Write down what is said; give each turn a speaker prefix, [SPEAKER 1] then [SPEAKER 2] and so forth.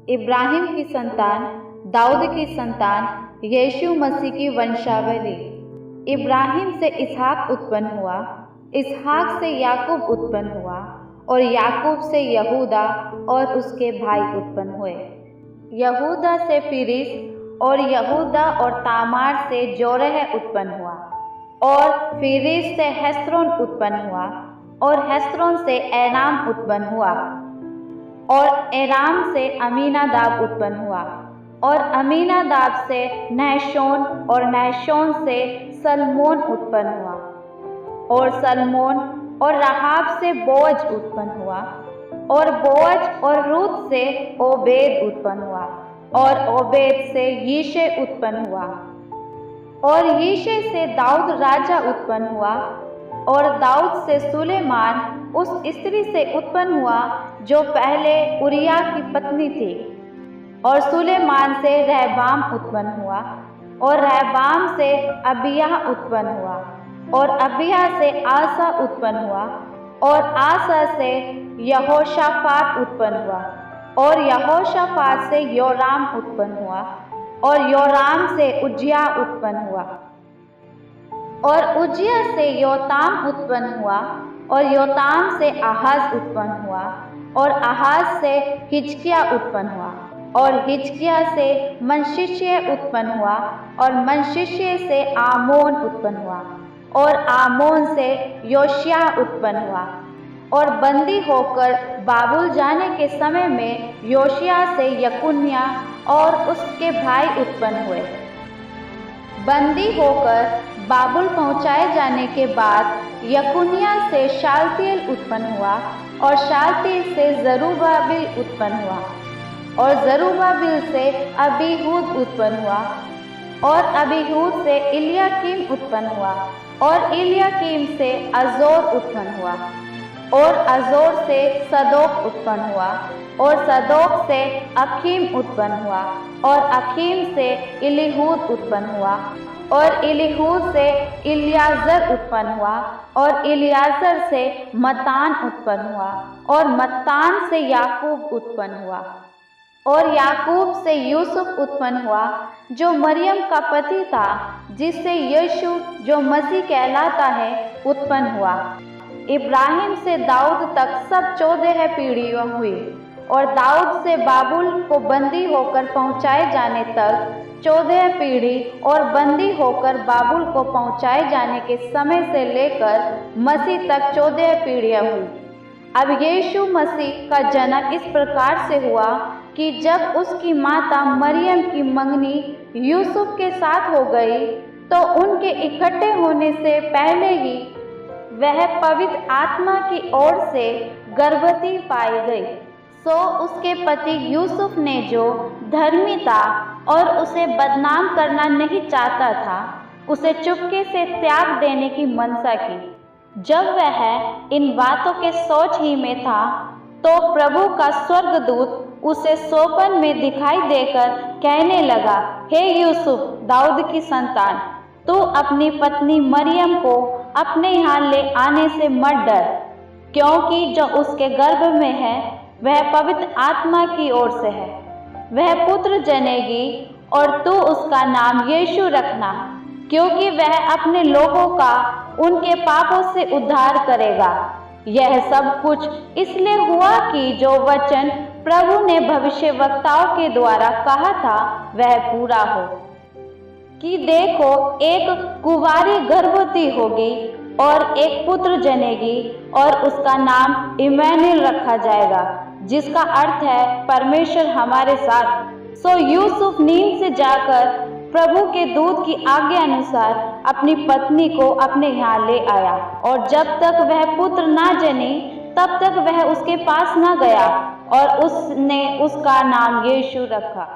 [SPEAKER 1] इब्राहिम की संतान, दाऊद की संतान, यीशु मसीह की वंशावली। इब्राहिम से इसहाक उत्पन्न हुआ, इसहाक से याकूब उत्पन्न हुआ और याकूब से यहूदा और उसके भाई उत्पन्न हुए। यहूदा से फिरिस और यहूदा और तामार से जोरह उत्पन्न हुआ और फिरिस से हेस्रोन उत्पन्न हुआ और हेस्रोन से एराम उत्पन्न हुआ और एराम से अमीनादाब उत्पन्न हुआ और अमीनादाब से नहशोन और नहशोन से सलमोन उत्पन्न हुआ और सलमोन और रहाब से बोअज उत्पन्न हुआ और बोअज और रूत से ओबेद उत्पन्न हुआ और ओबेद से यीशे उत्पन्न हुआ और यीशे से दाऊद राजा उत्पन्न हुआ और दाऊद से सुलेमान उस स्त्री से उत्पन्न हुआ जो पहले उरिया की पत्नी थी और सुलेमान से रहबाम उत्पन्न हुआ और रहबाम से अबिय्याह उत्पन्न हुआ और अबिय्याह से आसा उत्पन्न हुआ और आसा से यहोशाफात उत्पन्न हुआ और यहोशाफात से योराम उत्पन्न हुआ और योराम से उज्जियाह उत्पन्न हुआ और उज्जियाह से योताम उत्पन्न हुआ और योताम से आहाज उत्पन्न हुआ और आहाज से हिजकिय्याह उत्पन्न हुआ और हिजकिय्याह से मनश्शे उत्पन्न हुआ और मनश्शे से आमोन उत्पन्न हुआ और आमोन से योशिय्याह उत्पन्न हुआ और बंदी होकर बाबुल जाने के समय में योशिय्याह से यकुन्याह और उसके भाई उत्पन्न हुए। बंदी होकर बाबुल पहुँचाए जाने के बाद यकुन्याह से शालतिएल उत्पन्न हुआ और शालतिएल से जरुब्बाबिल उत्पन्न हुआ और जरुब्बाबिल से अबीहूद उत्पन्न हुआ और अबीहूद से इल्याकीम उत्पन्न हुआ और इल्याकीम से अजोर उत्पन्न हुआ और अजोर से सदोक उत्पन्न हुआ और सदोक से अखीम उत्पन्न हुआ और अखीम से इलीहूद उत्पन्न हुआ और इलीहूद से इल्याजर उत्पन्न हुआ और इल्याजर से मत्तान उत्पन्न हुआ और मत्तान से याकूब उत्पन्न हुआ और याकूब से यूसुफ उत्पन्न हुआ जो मरियम का पति था, जिससे यीशु जो मसीह कहलाता है उत्पन्न हुआ। इब्राहिम से दाऊद तक सब 14 पीढ़ियाँ हुई और दाऊद से बाबुल को बंदी होकर पहुँचाए जाने तक 14 पीढ़ी और बंदी होकर बाबुल को पहुँचाए जाने के समय से लेकर मसीह तक 14 पीढ़ियाँ हुई। अब यीशु मसीह का जन्म इस प्रकार से हुआ कि जब उसकी माता मरियम की मंगनी यूसुफ के साथ हो गई तो उनके इकट्ठे होने से पहले ही वह पवित्र आत्मा की ओर से गर्भवती पाई गई। सो उसके पति यूसुफ ने जो धर्मी था और उसे बदनाम करना नहीं चाहता था, उसे चुपके से त्याग देने की मनसा की। जब वह इन बातों के सोच ही में था तो प्रभु का स्वर्गदूत उसे स्वप्न में दिखाई देकर कहने लगा, हे यूसुफ, दाऊद की संतान, तू अपनी पत्नी मरियम को अपने यहाँ ले आने से मत डर, क्योंकि जो उसके गर्भ में है वह पवित्र आत्मा की ओर से है। वह पुत्र जनेगी और तू उसका नाम यीशु रखना, क्योंकि वह अपने लोगों का उनके पापों से उद्धार करेगा। यह सब कुछ इसलिए हुआ कि जो वचन प्रभु ने भविष्यवक्ताओं के द्वारा कहा था वह पूरा हो, कि देखो, एक कुंवारी गर्भवती होगी और एक पुत्र जनेगी और उसका नाम इम्मानुएल रखा जाएगा, जिसका अर्थ है परमेश्वर हमारे साथ। सो यूसुफ नींद से जाकर प्रभु के दूत की आज्ञा अनुसार अपनी पत्नी को अपने यहाँ ले आया और जब तक वह पुत्र ना जनी तब तक वह उसके पास न गया और उसने उसका नाम यीशु रखा।